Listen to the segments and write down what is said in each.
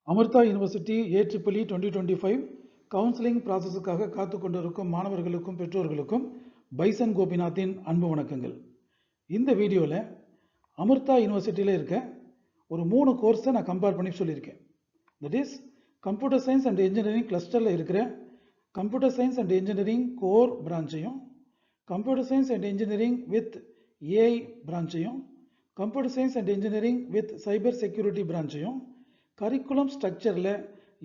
Amrita university AEEE 2025 counselling ப்ராசஸுக்காக காத்து கொண்டிருக்கும் மாணவர்களுக்கும் பெற்றோர்களுக்கும் பைசன் கோபிநாத்தின் அன்பு வணக்கங்கள். இந்த வீடியோவில் அமிர்தா யூனிவர்சிட்டியில் இருக்க ஒரு 3 கோர்ஸை நான் கம்பேர் பண்ணி சொல்லியிருக்கேன். That is computer science and engineering கிளஸ்டரில் இருக்கிற computer science and engineering core பிரான்ச்சையும், computer science and engineering with AI பிரான்ச்சையும், computer science and engineering with cyber security பிரான்ச்சையும், கரிக்குலம் ஸ்ட்ரக்சரில்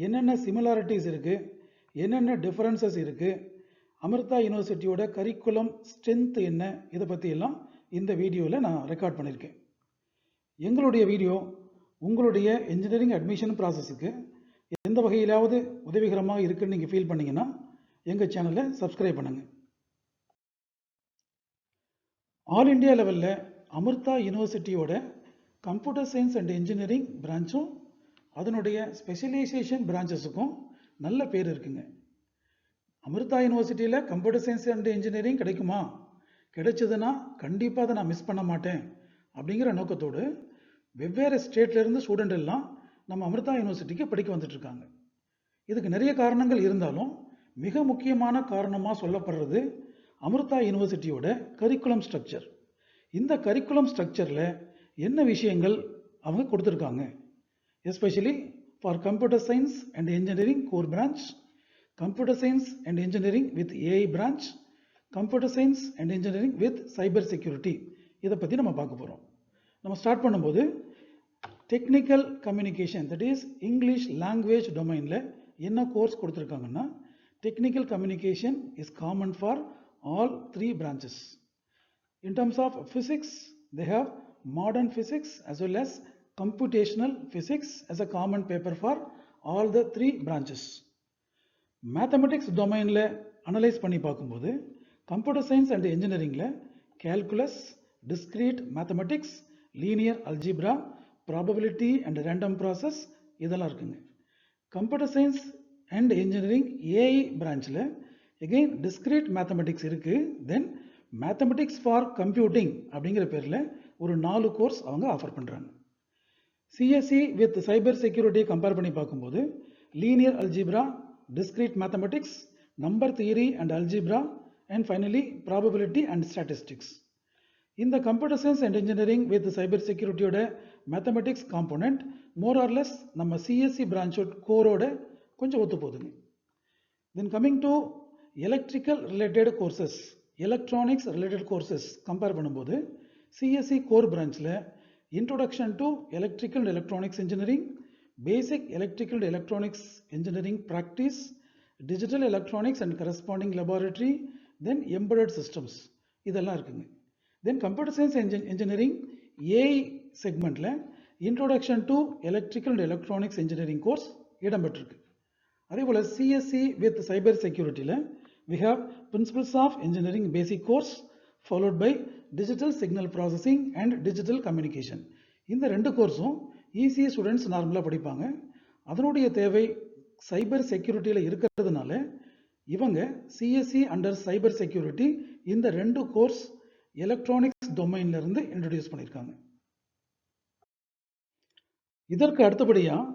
என்னென்ன சிமிலாரிட்டிஸ் இருக்குது, என்னென்ன டிஃபரன்சஸ் இருக்குது, அமிர்தா யூனிவர்சிட்டியோட கரிக்குலம் ஸ்ட்ரென்த் என்ன, இதை பற்றியெல்லாம் இந்த வீடியோவில் நான் ரெக்கார்ட் பண்ணியிருக்கேன். எங்களுடைய வீடியோ உங்களுடைய இன்ஜினியரிங் அட்மிஷன் ப்ராசஸுக்கு எந்த வகையிலாவது உதவிகரமாக இருக்குன்னு நீங்கள் ஃபீல் பண்ணிங்கன்னா எங்கள் சேனலை சப்ஸ்கிரைப் பண்ணுங்கள். ஆல் இண்டியா லெவலில் அமிர்தா யூனிவர்சிட்டியோட கம்ப்யூட்டர் சயின்ஸ் அண்ட் இன்ஜினியரிங் பிரான்ச்சும் அதனுடைய ஸ்பெஷலைசேஷன் பிரான்ச்சஸுக்கும் நல்ல பேர் இருக்குங்க. அமிர்தா யூனிவர்சிட்டியில் கம்ப்யூட்டர் சயின்ஸ் அண்ட் இன்ஜினியரிங் கிடைக்குமா, கிடைச்சதுன்னா கண்டிப்பாக அதை நான் மிஸ் பண்ண மாட்டேன் அப்படிங்கிற நோக்கத்தோடு வெவ்வேறு ஸ்டேட்லேருந்து ஸ்டூடெண்ட் எல்லாம் நம்ம அமிர்தா யூனிவர்சிட்டிக்கு படிக்க வந்துட்டுருக்காங்க. இதுக்கு நிறைய காரணங்கள் இருந்தாலும் மிக முக்கியமான காரணமாக சொல்லப்படுறது அமிர்தா யூனிவர்சிட்டியோட கரிக்குலம் ஸ்ட்ரக்சர். இந்த கரிக்குலம் ஸ்ட்ரக்சரில் என்ன விஷயங்கள் அவங்க கொடுத்துருக்காங்க, especially for computer science and engineering core branch, computer science and engineering with AI branch, computer science and engineering with cyber security. இதை பற்றி நம்ம பார்க்க போகிறோம். நம்ம ஸ்டார்ட் பண்ணும்போது technical communication, that is English language டொமைனில் என்ன கோர்ஸ் கொடுத்துருக்காங்கன்னா, technical communication is common for all 3 branches. In terms of physics, they have modern physics as well as computational physics as a common paper for all the 3 branches. Mathematics domainல analyse பண்ணி பார்க்கும்போது computer science and இன்ஜினியரிங்கில் calculus, discrete mathematics, linear algebra, probability and random process இதெல்லாம் இருக்குங்க. Computer science and engineering AI பிரான்ச்சில் again discrete mathematics இருக்குது. தென் mathematics for computing அப்படிங்கிற பேரில் ஒரு 4 கோர்ஸ் அவங்க ஆஃபர் பண்ணுறாங்க. சிஎஸ்சி வித் சைபர் செக்யூரிட்டியை கம்பேர் பண்ணி பார்க்கும்போது linear algebra, discrete mathematics, number theory and algebra, and finally probability and statistics. இந்த computer science and engineering with cyber செக்யூரிட்டியோட மேத்தமெட்டிக்ஸ் காம்போனன்ட் மோர் ஆர்லெஸ் நம்ம சிஎஸ்சி பிரான்ச்சோட கோரோட கொஞ்சம் ஒத்து போகுதுங்க. Then coming to electrical related courses, electronics related courses compare பண்ணும்போது CSE core பிரான்ச்சில் Introduction to Electrical and Electronics Engineering, Basic Electrical and Electronics Engineering Practice, Digital Electronics and Corresponding Laboratory, then Embedded Systems இதெல்லாம் இருக்குங்க. Then Computer Science Engineering AI segmentல Introduction to Electrical and Electronics Engineering course இடம்பெற்றிருக்கு. அதே போல CSC with Cyber Securityல we have Principles of Engineering Basic course followed by Digital Signal Processing and Digital Communication. இந்த 2 கோர்ஸும் ஈஸியாக students நார்மலாக படிப்பாங்க. அதனுடைய தேவை சைபர் செக்யூரிட்டியில் இருக்கிறதுனால இவங்க சிஎஸ்சி அண்டர் சைபர் செக்யூரிட்டி இந்த 2 கோர்ஸ் எலக்ட்ரானிக்ஸ் டொமைன்லேருந்து இன்ட்ரடியூஸ் பண்ணியிருக்காங்க. இதற்கு அடுத்தபடியாக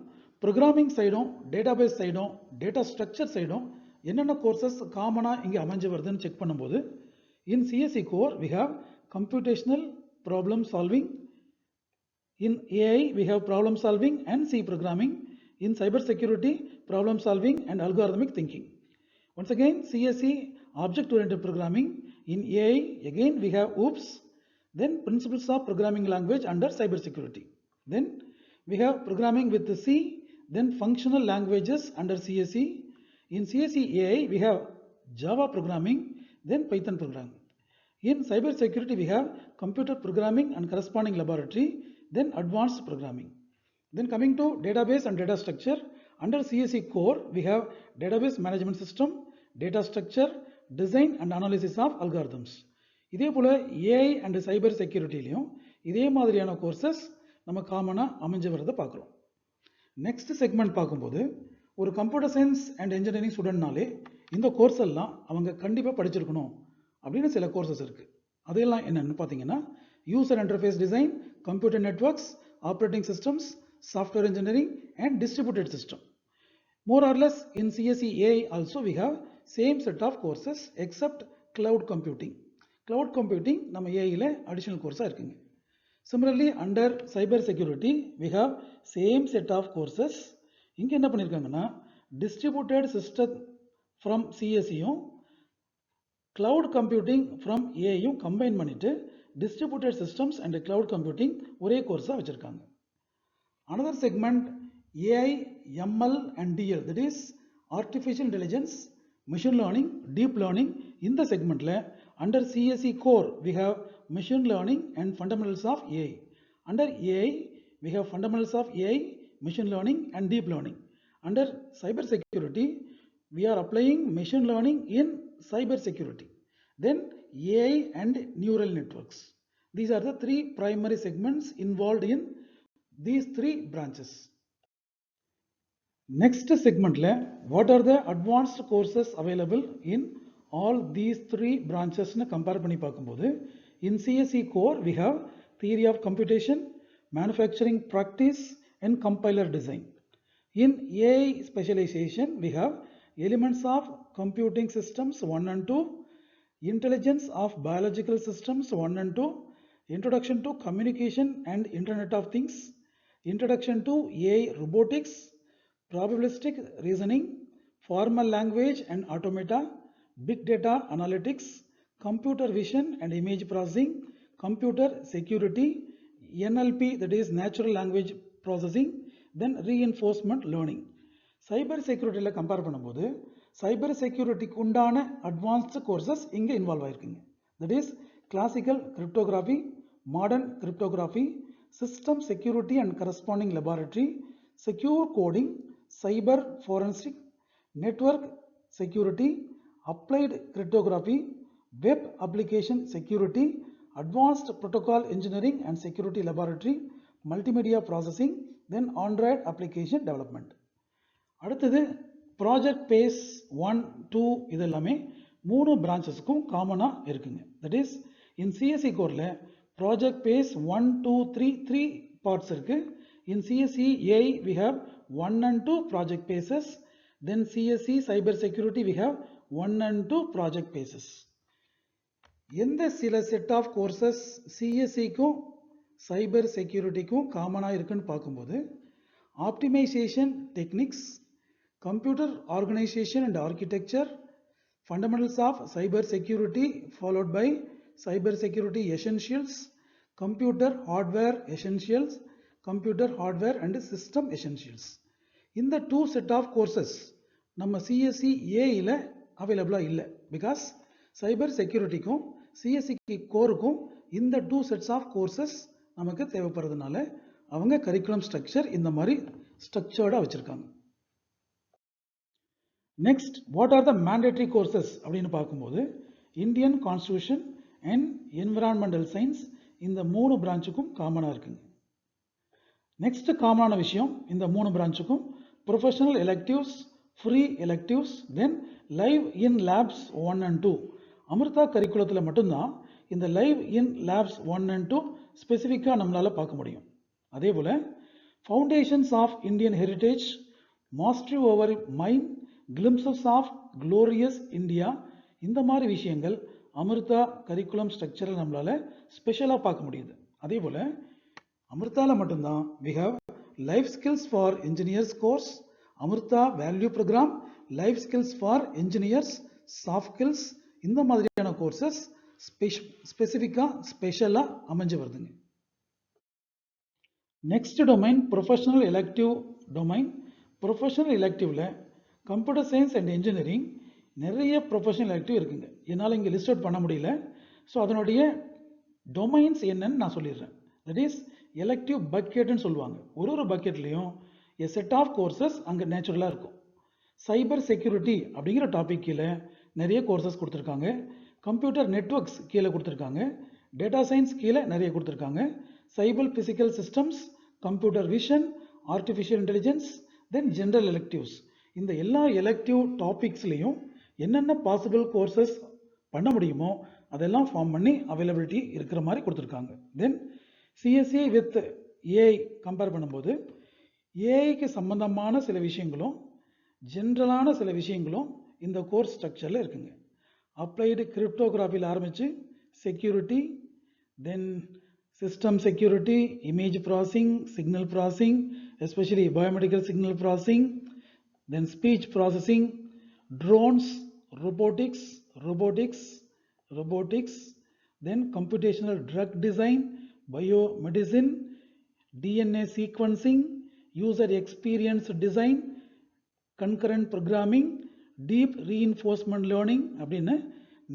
ப்ரோக்ராமிங் சைடும் டேட்டாபேஸ் சைடும் டேட்டா ஸ்ட்ரக்சர் சைடும் என்னென்ன கோர்சஸ் காமனாக இங்கே அமைஞ்சு வருதுன்னு செக் பண்ணும்போது in CSE core we have computational problem solving, in AI we have problem solving and C programming, in cyber security problem solving and algorithmic thinking. Once again CSE object oriented programming, in AI again we have OOPS, then principles of programming language under cyber security, then we have programming with the C, then functional languages under CSE. In CSE AI we have Java programming, then Python programming. In cyber security we have computer programming and corresponding laboratory, then advanced programming. Then coming to database and data structure, under CSE core we have database management system, data structure, design and analysis of algorithms. இதே போல AI and cyber securityலையும் இதே மாதிரியான courses நம்ம காமனாக அமைஞ்சு வரதை பார்க்குறோம். Next segment பார்க்கும்போது ஒரு கம்ப்யூட்டர் சயின்ஸ் அண்ட் இன்ஜினியரிங் ஸ்டூடெண்ட்னாலே இந்த கோர்ஸ் எல்லாம் அவங்க கண்டிப்பாக படிச்சிருக்கணும் அப்படின்னு சில கோர்சஸ் இருக்குது. அதெல்லாம் என்னென்னு பார்த்தீங்கன்னா user interface design, computer networks, operating systems, software engineering and distributed system. More or less in CSE AI also we have same set of courses except cloud computing. Cloud computing நம்ம AI ல additional course இருக்குங்க. Similarly under cyber security we have same set of courses. இங்க என்ன பண்ணிருக்காங்கன்னா distributed system from CSE யும் cloud computing from AI யும் combine பண்ணிட்டு distributed systems and cloud computing ஒரே கோர்ஸா வச்சிருக்காங்க. Another segment AI, ML and DL, that is artificial intelligence, machine learning, deep learning. In the segment under CSE core we have machine learning and fundamentals of AI. Under AI we have fundamentals of AI, machine learning and deep learning. Under cyber security we are applying machine learning in cyber security. Then AI and neural networks. These are the three primary segments involved in these three branches. Next segment what are the advanced courses available in all these three branches na compare panni paakumbodhu in CSE core we have theory of computation, manufacturing practice and compiler design. In AI specialization we have elements of computing systems 1 and 2, intelligence of biological systems 1 and 2, introduction to communication and internet of things, introduction to AI robotics, probabilistic reasoning, formal language and automata, big data analytics, computer vision and image processing, computer security, NLP, that is natural language processing, then reinforcement learning. Cyber security la compare பண்ணும்போது cyber security க்கு உண்டான advanced courses இங்க involve ஆயிருக்குங்க. That is classical cryptography, modern cryptography, system security and corresponding laboratory, secure coding, cyber forensic, network security, applied cryptography, web application security, advanced protocol engineering and security laboratory, multimedia processing, then Android application development. அடுத்தது project phase 1, 2 இதெல்லாமே 3 பிரான்ச்சஸ்க்கும் காமனாக இருக்குங்க. That is in CSC கோரில் project phase 1, 2, 3 parts இருக்கு. In CSC AI we have 1 and 2 project phases. Then CSC cyber security we have 1 and 2 project phases. எந்த சில set of courses சிஎஸ்சிக்கும் சைபர் செக்யூரிட்டிக்கும் காமனாக இருக்குன்னு பார்க்கும்போது optimization techniques, computer organization and architecture, fundamentals of cyber security followed by cyber security essentials, computer hardware essentials, computer hardware and system essentials. இந்த 2 set of courses நம்ம CSE AI ல available இல்ல, because cyber security க்கும் CSE கோருக்கும் இந்த 2 sets of courses நமக்கு தேவைப்படுறதுனால அவங்க curriculum structure இந்த மாதிரி structured வச்சிருக்காங்க. Next, what are the mandatory courses அப்படின்னு பார்க்கும்போது Indian constitution and environmental science இந்த 3 பிரான்ச்சுக்கும் காமனாக இருக்குங்க. நெக்ஸ்ட் காமனான விஷயம் இந்த 3 பிரான்ச்சுக்கும் professional electives, free electives, then live in labs 1 and 2. Amrita கரிக்குலத்தில் மட்டும்தான் இந்த லைவ் இன் லேப்ஸ் 1 and 2 ஸ்பெசிஃபிக்காக நம்மளால் பார்க்க முடியும். அதே போல் foundations of Indian heritage, mastery over mind, glimpses of glorious India, இந்த மாதிரி விஷயங்கள் அமிர்தா கரிக்குலம் ஸ்ட்ரக்சரில் நம்மளால் ஸ்பெஷலாக பார்க்க முடியுது. அதே போல் அமிர்தாவில் மட்டும்தான் we have life skills for engineers course, Amrita value programme, life skills for engineers, soft skills, இந்த மாதிரியான கோர்சஸ் ஸ்பெசிஃபிக்காக ஸ்பெஷலாக அமைஞ்சு வருதுங்க. Next domain professional elective domain. Professional எலெக்டிவில் கம்ப்யூட்டர் சயின்ஸ் அண்ட் இன்ஜினியரிங் நிறைய ப்ரொஃபஷனல் எலெக்டிவ் இருக்குங்க. என்னால் இங்கே லிஸ்ட் அவுட் பண்ண முடியல. ஸோ அதனுடைய டொமைன்ஸ் என்னன்னு நான் சொல்லிடுறேன். தட் இஸ் எலெக்டிவ் பக்கெட்னு சொல்லுவாங்க. ஒரு பக்கெட்லேயும் எ செட் ஆஃப் கோர்சஸ் அங்கே நேச்சுரலாக இருக்கும். சைபர் செக்யூரிட்டி அப்படிங்கிற டாபிக் கீழே நிறைய கோர்சஸ் கொடுத்துருக்காங்க. கம்ப்யூட்டர் நெட்வொர்க்ஸ் கீழே கொடுத்துருக்காங்க. டேட்டா சயின்ஸ் கீழே நிறைய கொடுத்துருக்காங்க. Cyber physical systems, computer vision, artificial intelligence, then general electives. இந்த எல்லா எலெக்டிவ் டாபிக்ஸ்லையும் என்னென்ன பாசிபிள் கோர்சஸ் பண்ண முடியுமோ அதெல்லாம் ஃபார்ம் பண்ணி அவைலபிலிட்டி இருக்கிற மாதிரி கொடுத்துருக்காங்க. தென் சிஎஸ்சி வித் ஏஐ கம்பேர் பண்ணும்போது ஏஐக்கு சம்பந்தமான சில விஷயங்களும் ஜென்ரலான சில விஷயங்களும் இந்த கோர்ஸ் ஸ்ட்ரக்சரில் இருக்குங்க. அப்ளைடு கிரிப்டோகிராஃபியில் ஆரம்பித்து security, then system security, image processing, signal processing, especially biomedical signal processing, then speech processing, drones, robotics, then computational drug design, biomedicine, DNA sequencing, user experience design, concurrent programming, deep reinforcement learning அப்படின்னு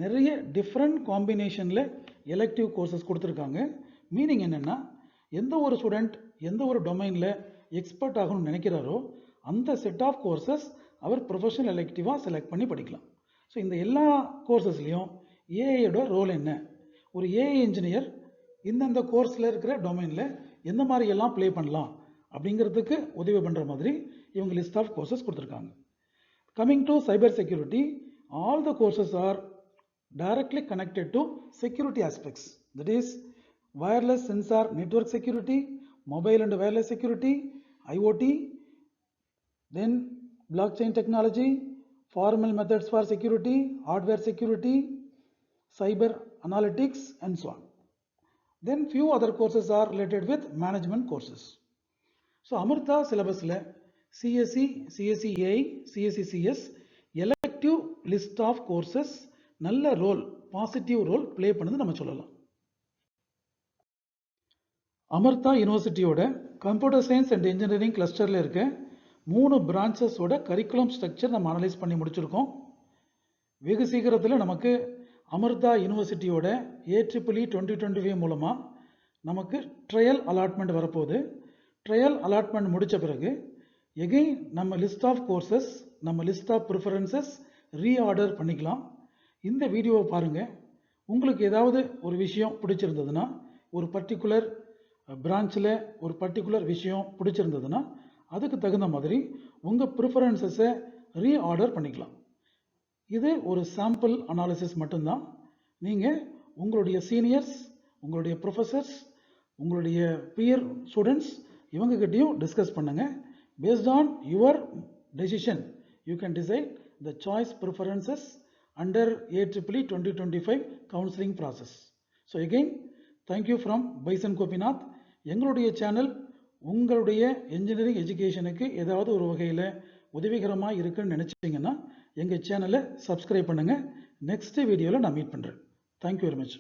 நிறைய different காம்பினேஷனில் elective courses கொடுத்துருக்காங்க. Meaning என்னென்னா, எந்த ஒரு student எந்த ஒரு டொமைனில் எக்ஸ்பர்ட் ஆகணும்னு நினைக்கிறாரோ அந்த செட் ஆஃப் கோர்சஸ் அவர் ப்ரொஃபஷனல் எலெக்டிவாக செலக்ட் பண்ணி படிக்கலாம். ஸோ இந்த எல்லா கோர்சஸ்லேயும் ஏஐயோட ரோல் என்ன, ஒரு ஏஐ இன்ஜினியர் இந்தந்த கோர்ஸில் இருக்கிற டொமைனில் எந்த மாதிரி எல்லாம் ப்ளே பண்ணலாம் அப்படிங்கிறதுக்கு உதவி பண்ணுற மாதிரி இவங்க லிஸ்ட் ஆஃப் கோர்சஸ் கொடுத்துருக்காங்க. Coming to cyber security, all the courses are directly connected to security aspects, that is wireless sensor network security, mobile and wireless security, IoT, then blockchain technology, formal methods for security, hardware security, cyber analytics and so on. Then few other courses are related with management courses. So Amrita syllabus la CSE, CSE AI, CSE CS elective list of courses நல்ல role, positive role play பண்ணுது நம்ம சொல்லலாம். அமிர்தா யூனிவர்சிட்டியோட computer science and engineering கிளஸ்டரில் இருக்க 3 பிரான்ச்சஸோட curriculum structure நம்ம analyse பண்ணி முடிச்சிருக்கோம். வெகு சீக்கிரத்தில் நமக்கு அமிர்தா யூனிவர்சிட்டியோட AEEE 2025 மூலமாக நமக்கு ட்ரையல் அலாட்மெண்ட் வரப்போகுது. ட்ரையல் அலாட்மெண்ட் முடித்த பிறகு எகெயின் நம்ம லிஸ்ட் ஆஃப் கோர்சஸ், நம்ம லிஸ்ட் ஆஃப் ப்ரிஃபரன்சஸ் ரீஆர்டர் பண்ணிக்கலாம். இந்த வீடியோவை பாருங்கள். உங்களுக்கு ஏதாவது ஒரு விஷயம் பிடிச்சிருந்ததுன்னா, ஒரு பர்டிகுலர் பிரான்ச்சில் ஒரு பர்டிகுலர் விஷயம் பிடிச்சிருந்ததுன்னா அதுக்கு தகுந்த மாதிரி உங்கள் ப்ரிஃபரன்சஸை ரீஆர்டர் பண்ணிக்கலாம். இது ஒரு சாம்பிள் அனாலிசிஸ் மட்டும்தான். நீங்கள் உங்களுடைய சீனியர்ஸ், உங்களுடைய ப்ரொஃபஸர்ஸ், உங்களுடைய பியர் ஸ்டூடெண்ட்ஸ் இவங்ககிட்டையும் டிஸ்கஸ் பண்ணுங்கள். Based on your decision you can decide the choice preferences under AEEE 2025 counseling process. So again, thank you from Bison Gopinath. எங்களுடைய சேனல் உங்களுடைய இன்ஜினியரிங் எஜுகேஷனுக்கு ஏதாவது ஒரு வகையில் உதவிகரமாக இருக்குன்னு நினச்சிங்கன்னா எங்கள் சேனலை சப்ஸ்கிரைப் பண்ணுங்கள். நெக்ஸ்ட் வீடியோவில் நான் மீட் பண்ணுறேன். Thank you very much.